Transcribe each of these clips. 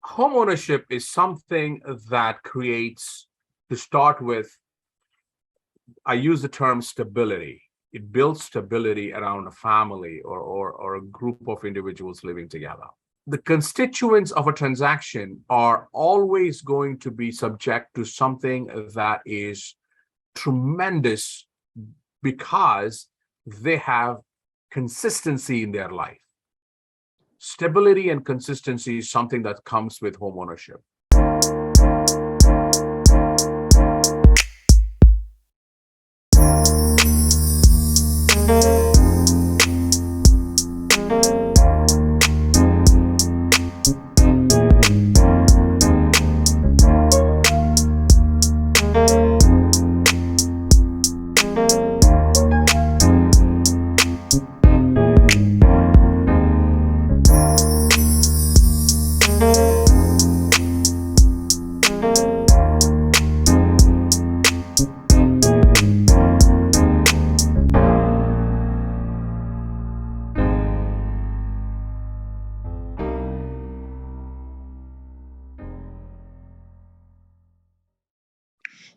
Homeownership is something that creates, to start with, I use the term stability. It builds stability around a family or a group of individuals living together. The constituents of a transaction are always going to be subject to something that is tremendous because they have consistency in their life. Stability and consistency is something that comes with homeownership.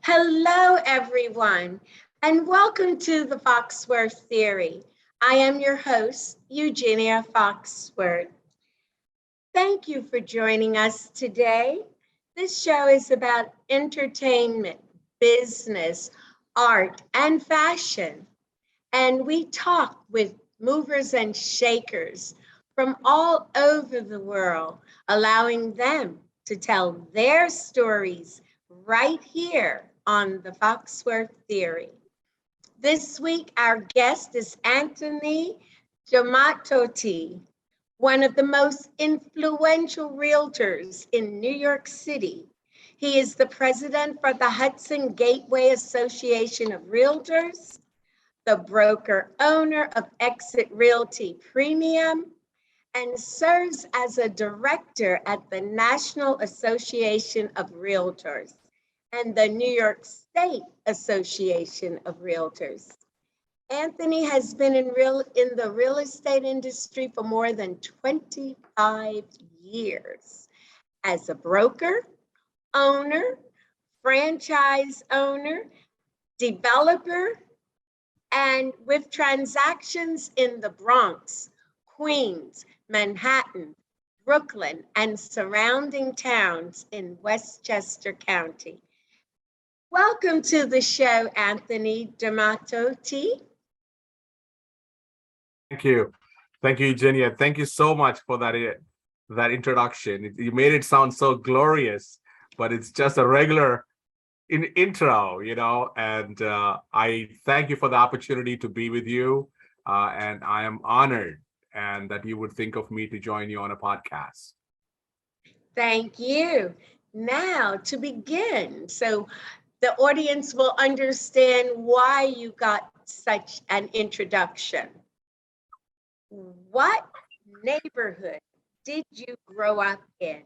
Hello, everyone, and welcome to the Foxworth Theory. I am your host, Eugenia Foxworth. Thank you for joining us today. This show is about entertainment, business, art, and fashion. And we talk with movers and shakers from all over the world, allowing them to tell their stories right here on the Foxworth Theory. This week, our guest is Anthony Domathoti, one of the most influential realtors in New York City. He is the president for the Hudson Gateway Association of Realtors, the broker owner of Exit Realty Premium, and serves as a director at the National Association of Realtors and the New York State Association of Realtors. Anthony has been in the real estate industry for more than 25 years as a broker, owner, franchise owner, developer, and with transactions in the Bronx, Queens, Manhattan, Brooklyn, and surrounding towns in Westchester County. Welcome to the show, Anthony Domathoti. Thank you. Thank you, Eugenia. Thank you so much for that introduction. You made it sound so glorious, but it's just a regular intro, and I thank you for the opportunity to be with you. And I am honored and that you would think of me to join you on a podcast. Thank you. Now, to begin, so the audience will understand why you got such an introduction. What neighborhood did you grow up in?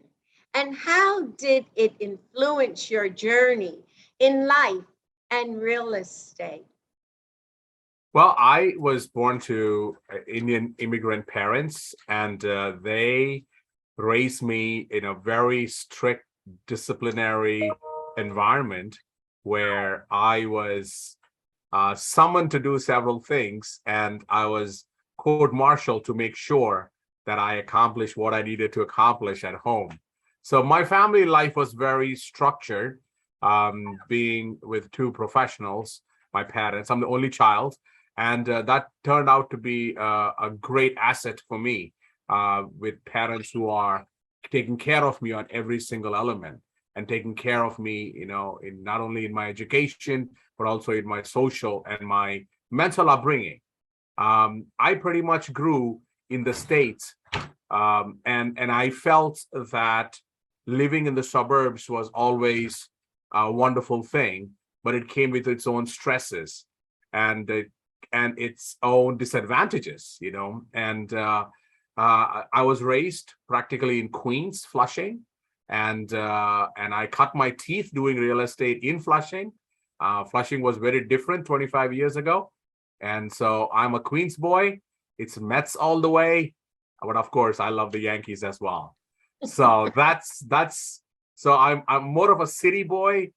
And how did it influence your journey in life and real estate? Well, I was born to Indian immigrant parents, and they raised me in a very strict disciplinary environment where I was summoned to do several things, and I was court-martialed to make sure that I accomplished what I needed to accomplish at home. So my family life was very structured, being with two professionals, my parents. I'm the only child, and that turned out to be a great asset for me, with parents who are taking care of me on every single element and taking care of me, in not only in my education, but also in my social and my mental upbringing. I pretty much grew in the States, and I felt that living in the suburbs was always a wonderful thing, but it came with its own stresses and its own disadvantages, And I was raised practically in Queens, Flushing, and I cut my teeth doing real estate in Flushing. Flushing was very different 25 years ago, and so I'm a Queens boy. It's Mets all the way, but of course I love the Yankees as well. So so I'm more of a city boy,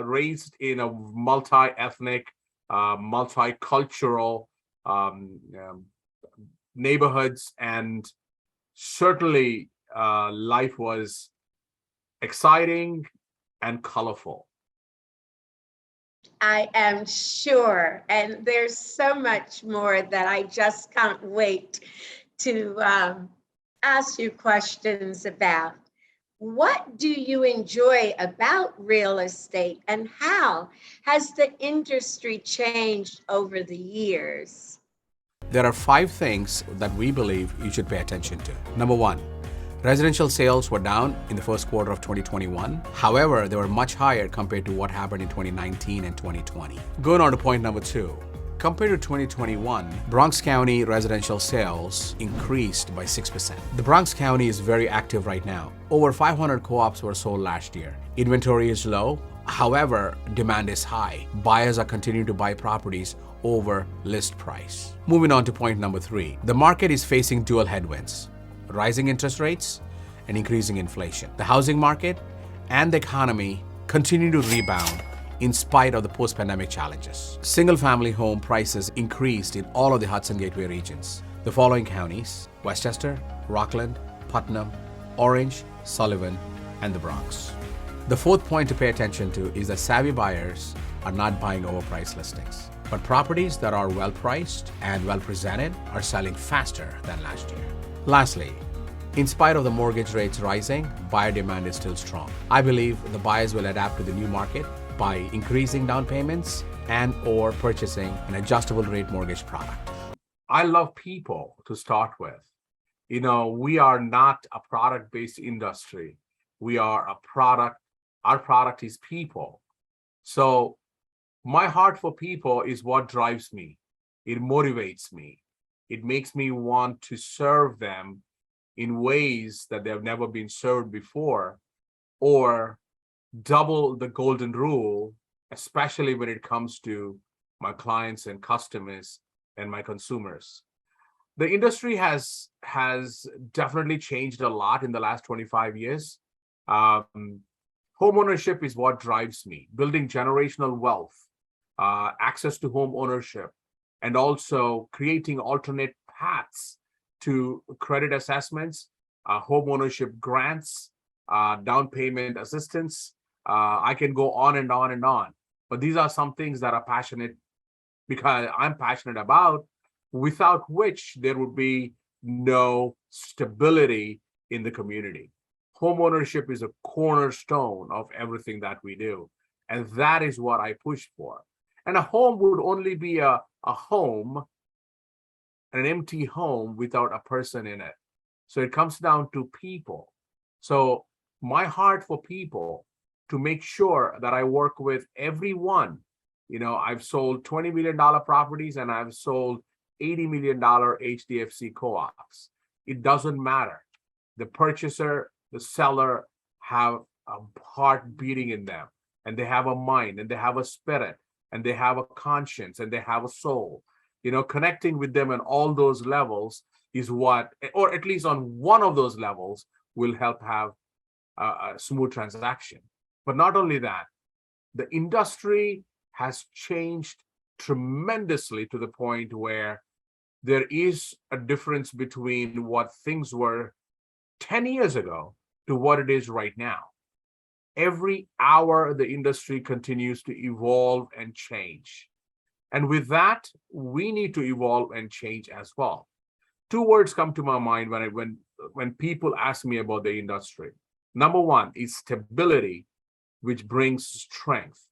raised in a multi-ethnic, multicultural neighborhoods, and certainly life was exciting and colorful. I am sure. And there's so much more that I just can't wait to ask you questions about. What do you enjoy about real estate, and how has the industry changed over the years? There are 5 things that we believe you should pay attention to. Number 1, residential sales were down in the first quarter of 2021. However, they were much higher compared to what happened in 2019 and 2020. Going on to point number 2. Compared to 2021, Bronx County residential sales increased by 6%. The Bronx County is very active right now. Over 500 co-ops were sold last year. Inventory is low. However, demand is high. Buyers are continuing to buy properties over list price. Moving on to point number 3. The market is facing dual headwinds: rising interest rates and increasing inflation. The housing market and the economy continue to rebound in spite of the post-pandemic challenges. Single-family home prices increased in all of the Hudson Gateway regions. The following counties: Westchester, Rockland, Putnam, Orange, Sullivan, and the Bronx. The 4th point to pay attention to is that savvy buyers are not buying overpriced listings, but properties that are well-priced and well-presented are selling faster than last year. Lastly, in spite of the mortgage rates rising, buyer demand is still strong. I believe the buyers will adapt to the new market by increasing down payments and or purchasing an adjustable rate mortgage product. I love people to start with. We are not a product-based industry. We are a product. Our product is people. So my heart for people is what drives me. It motivates me. It makes me want to serve them in ways that they have never been served before, or double the golden rule, especially when it comes to my clients and customers and my consumers. The industry has definitely changed a lot in the last 25 years. Homeownership is what drives me. Building generational wealth, access to home ownership, and also creating alternate paths to credit assessments, home ownership grants, down payment assistance. I can go on and on and on. But these are some things that are passionate because I'm passionate about, without which there would be no stability in the community. Homeownership is a cornerstone of everything that we do. And that is what I push for. And a home would only be a home, an empty home without a person in it. So it comes down to people. So my heart for people, to make sure that I work with everyone. I've sold $20 million properties and I've sold $80 million HDFC co-ops. It doesn't matter. The purchaser, the seller have a heart beating in them, and they have a mind, and they have a spirit, and they have a conscience, and they have a soul. Connecting with them on all those levels is what, or at least on one of those levels, will help have a smooth transaction. But not only that, the industry has changed tremendously to the point where there is a difference between what things were 10 years ago to what it is right now. Every hour, the industry continues to evolve and change. And with that, we need to evolve and change as well. 2 words come to my mind when people ask me about the industry. Number 1 is stability, which brings strength.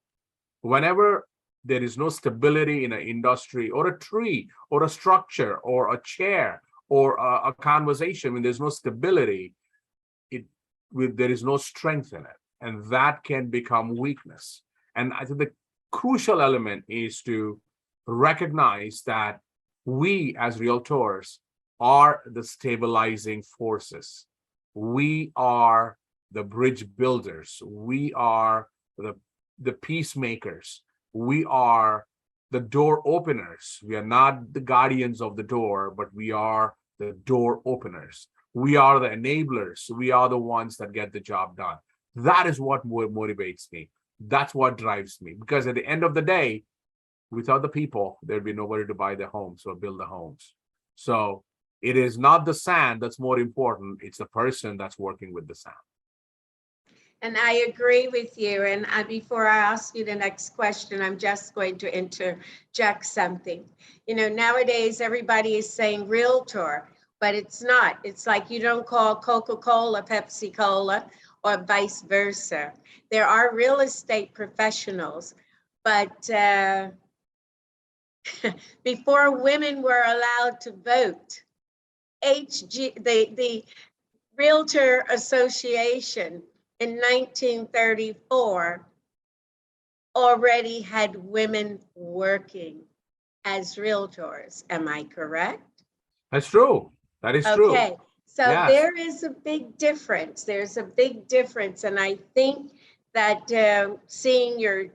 Whenever there is no stability in an industry, or a tree, or a structure, or a chair, or a conversation, when there's no stability, there is no strength in it. And that can become weakness. And I think the crucial element is to recognize that we as realtors are the stabilizing forces. We are the bridge builders. We are the peacemakers. We are the door openers. We are not the guardians of the door, but we are the door openers. We are the enablers. We are the ones that get the job done. That is what motivates me. That's what drives me. Because at the end of the day, without the people, there'd be nobody to buy the homes or build the homes. So it is not the sand that's more important. It's the person that's working with the sand. And I agree with you. And before I ask you the next question, I'm just going to interject something. You know, nowadays everybody is saying realtor, but it's not. It's like you don't call Coca-Cola Pepsi-Cola or vice versa. There are real estate professionals, but before women were allowed to vote, the Realtor Association in 1934 already had women working as realtors. Am I correct? That's true. That is true. Okay, so Yes. there is a big difference. There's a big difference. And I think that seeing your,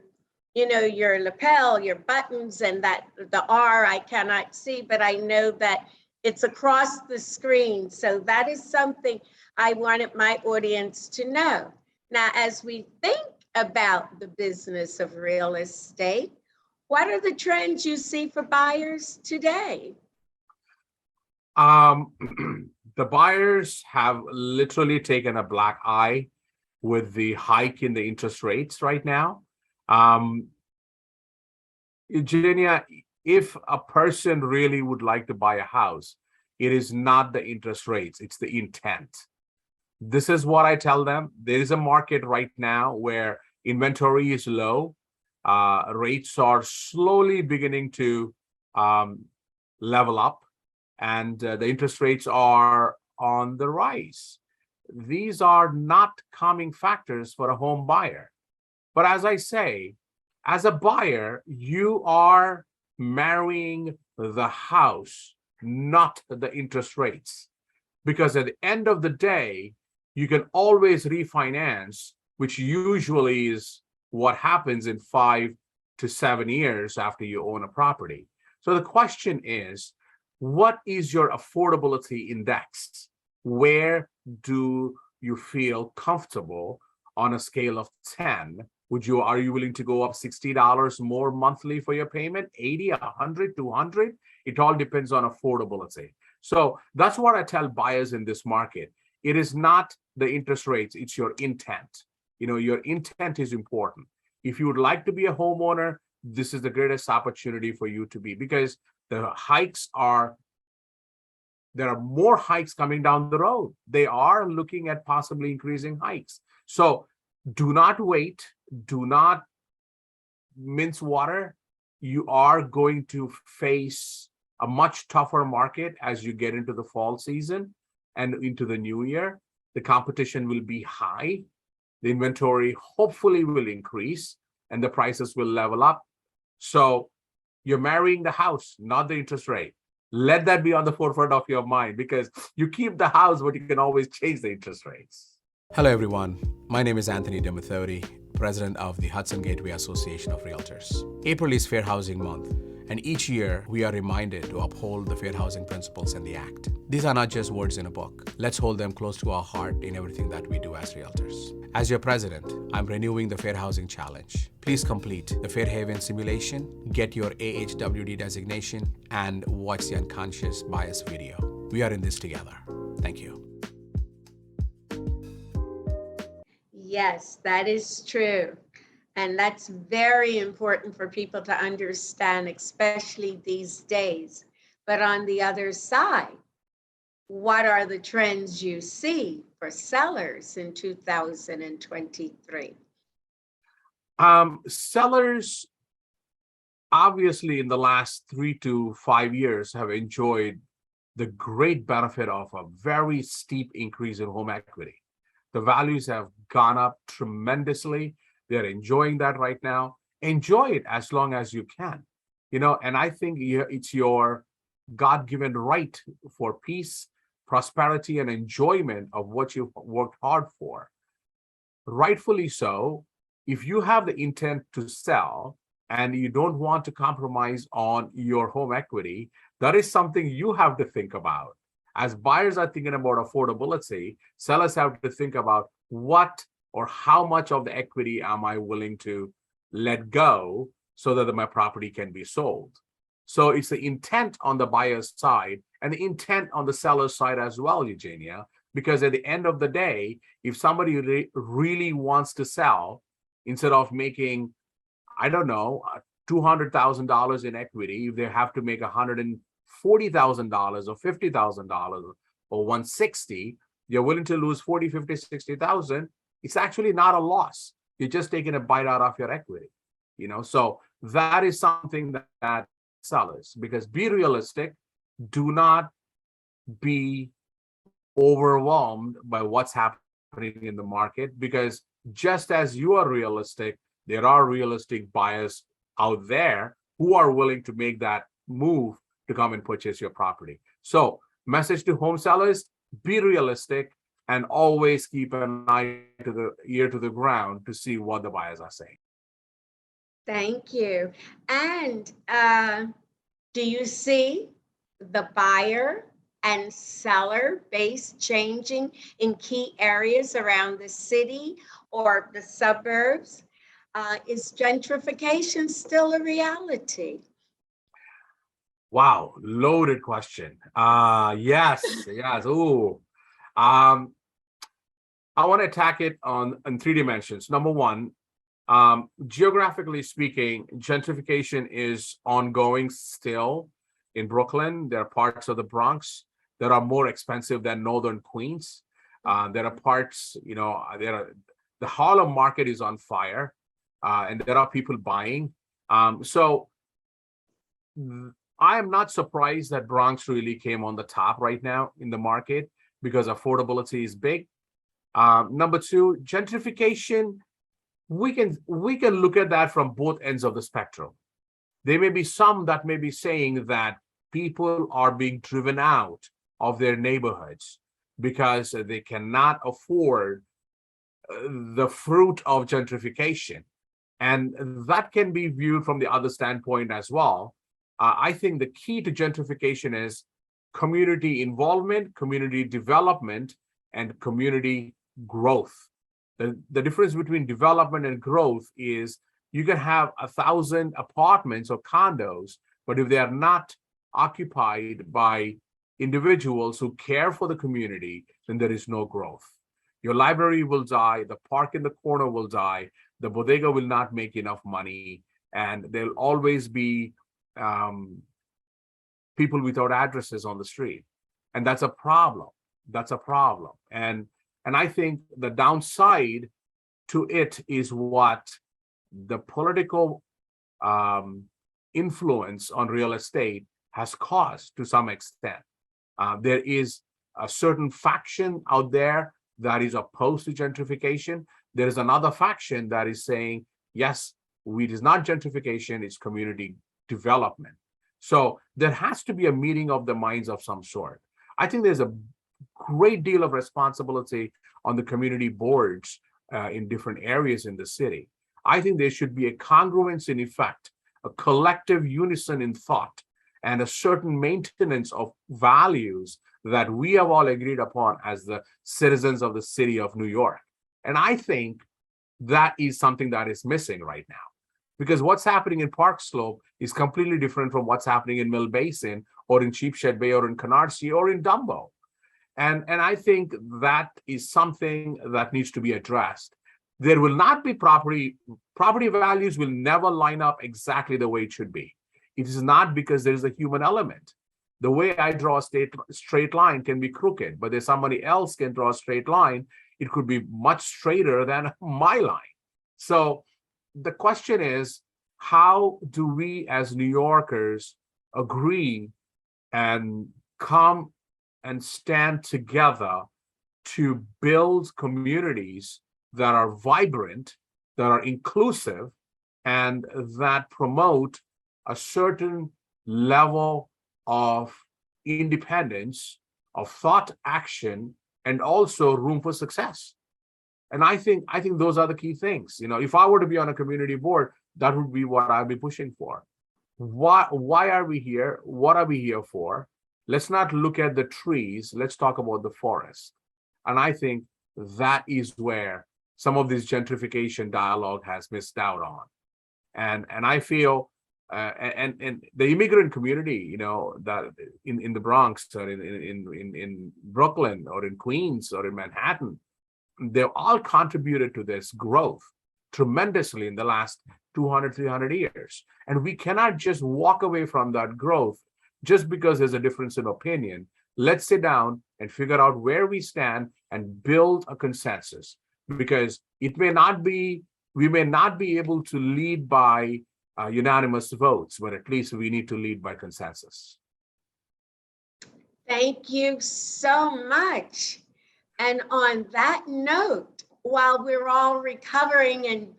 you know, your lapel, your buttons, and that the R I cannot see, but I know that it's across the screen. So that is something I wanted my audience to know. Now, as we think about the business of real estate, what are the trends you see for buyers today? The buyers have literally taken a black eye with the hike in the interest rates right now. Eugenia, if a person really would like to buy a house, it is not the interest rates, it's the intent. This is what I tell them. There is a market right now where inventory is low. Rates are slowly beginning to level up, and the interest rates are on the rise. These are not calming factors for a home buyer. But as I say, as a buyer, you are marrying the house, not the interest rates. Because at the end of the day, you can always refinance, which usually is what happens in 5 to 7 years after you own a property. So the question is, what is your affordability index? Where do you feel comfortable on a scale of 10? Are you willing to go up $60 more monthly for your payment? 80, 100, 200? It all depends on affordability. So that's what I tell buyers in this market. It is not the interest rates, it's your intent. You know, your intent is important. If you would like to be a homeowner, this is the greatest opportunity for you to be, because there are more hikes coming down the road. They are looking at possibly increasing hikes. So do not wait. Do not mince water. You are going to face a much tougher market as you get into the fall season and into the new year. The competition will be high. The inventory hopefully will increase and the prices will level up. So you're marrying the house, not the interest rate. Let that be on the forefront of your mind, because you keep the house, but you can always change the interest rates. Hello, everyone. My name is Anthony Domathoti, president of the Hudson Gateway Association of Realtors. April is Fair Housing Month, and each year we are reminded to uphold the fair housing principles and the Act. These are not just words in a book. Let's hold them close to our heart in everything that we do as realtors. As your president, I'm renewing the Fair Housing Challenge. Please complete the Fair Haven simulation, get your AHWD designation, and watch the unconscious bias video. We are in this together. Thank you. Yes, that is true. And that's very important for people to understand, especially these days. But on the other side, what are the trends you see for sellers in 2023? Sellers, obviously, in the last 3 to 5 years, have enjoyed the great benefit of a very steep increase in home equity. The values have gone up tremendously. They're enjoying that right now. Enjoy it as long as you can, and I think it's your God-given right for peace, prosperity, and enjoyment of what you've worked hard for. Rightfully so. If you have the intent to sell and you don't want to compromise on your home equity, that is something you have to think about. As buyers are thinking about affordability, sellers have to think about what or how much of the equity am I willing to let go so that my property can be sold. So it's the intent on the buyer's side and the intent on the seller's side as well, Eugenia, because at the end of the day, if somebody really wants to sell, instead of making, I don't know, $200,000 in equity, if they have to make $140,000 or $50,000 or 160, you're willing to lose 40, 50, 60,000. It's actually not a loss. You're just taking a bite out of your equity, So that is something that sellers, because be realistic, do not be overwhelmed by what's happening in the market, because just as you are realistic, there are realistic buyers out there who are willing to make that move to come and purchase your property. So message to home sellers, be realistic and always keep an ear to the ground to see what the buyers are saying. Thank you. And do you see the buyer and seller base changing in key areas around the city or the suburbs? Is gentrification still a reality? Wow, loaded question. Yes. Ooh. I want to attack it in 3 dimensions. Number one, geographically speaking, gentrification is ongoing still in Brooklyn. There are parts of the Bronx that are more expensive than Northern Queens. There are parts, the Harlem market is on fire, and there are people buying. So I am not surprised that Bronx really came on the top right now in the market because affordability is big. Number two, gentrification, we can look at that from both ends of the spectrum. There may be some that may be saying that people are being driven out of their neighborhoods because they cannot afford the fruit of gentrification. And that can be viewed from the other standpoint as well. I think the key to gentrification is community involvement, community development, and community growth. The difference between development and growth is you can have 1,000 apartments or condos, but if they are not occupied by individuals who care for the community, then there is no growth. Your library will die, the park in the corner will die, the bodega will not make enough money, and there'll always be people without addresses on the street. And that's a problem. And I think the downside to it is what the political influence on real estate has caused to some extent. There is a certain faction out there that is opposed to gentrification. There is another faction that is saying, yes, it is not gentrification, it's community development. So there has to be a meeting of the minds of some sort. I think there's a great deal of responsibility on the community boards in different areas in the city. I think there should be a congruence in effect, a collective unison in thought, and a certain maintenance of values that we have all agreed upon as the citizens of the city of New York. And I think that is something that is missing right now, because what's happening in Park Slope is completely different from what's happening in Mill Basin or in Sheepshead Bay or in Canarsie or in Dumbo. And I think that is something that needs to be addressed. There will not be property values will never line up exactly the way it should be. It is not because there's a human element. The way I draw a straight line can be crooked, but if somebody else can draw a straight line, it could be much straighter than my line. So the question is, how do we as New Yorkers agree and come and stand together to build communities that are vibrant, that are inclusive, and that promote a certain level of independence, of thought, action, and also room for success? And I think those are the key things. If I were to be on a community board, that would be what I'd be pushing for. Why are we here? What are we here for? Let's not look at the trees. Let's talk about the forest. And I think that is where some of this gentrification dialogue has missed out on. And I feel, and the immigrant community, you know, that in the Bronx or in Brooklyn or in Queens or in Manhattan, they've all contributed to this growth tremendously in the last 200, 300 years. And we cannot just walk away from that growth just because there's a difference in opinion. Let's sit down and figure out where we stand and build a consensus, because it may not be, we may not be able to lead by unanimous votes, but at least we need to lead by consensus. Thank you so much. And on that note, while we're all recovering and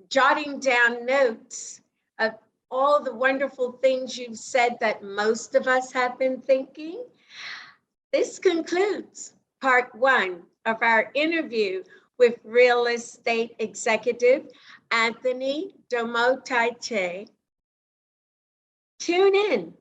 jotting down notes of all the wonderful things you've said that most of us have been thinking, this concludes part 1 of our interview with real estate executive Anthony Domathoti. Tune in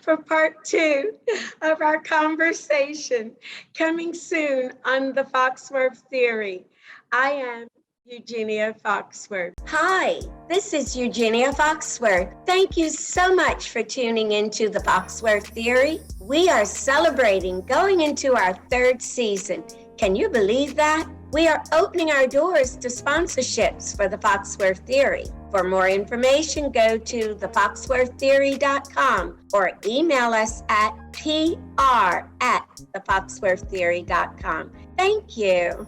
for part 2 of our conversation, coming soon on the Foxworth Theory. I am Eugenia Foxworth. Hi, this is Eugenia Foxworth. Thank you so much for tuning into the Foxworth Theory. We are celebrating going into our 3rd season. Can you believe that? We are opening our doors to sponsorships for the Foxworth Theory. For more information, go to thefoxworththeory.com or email us at pr@thefoxworththeory.com. Thank you.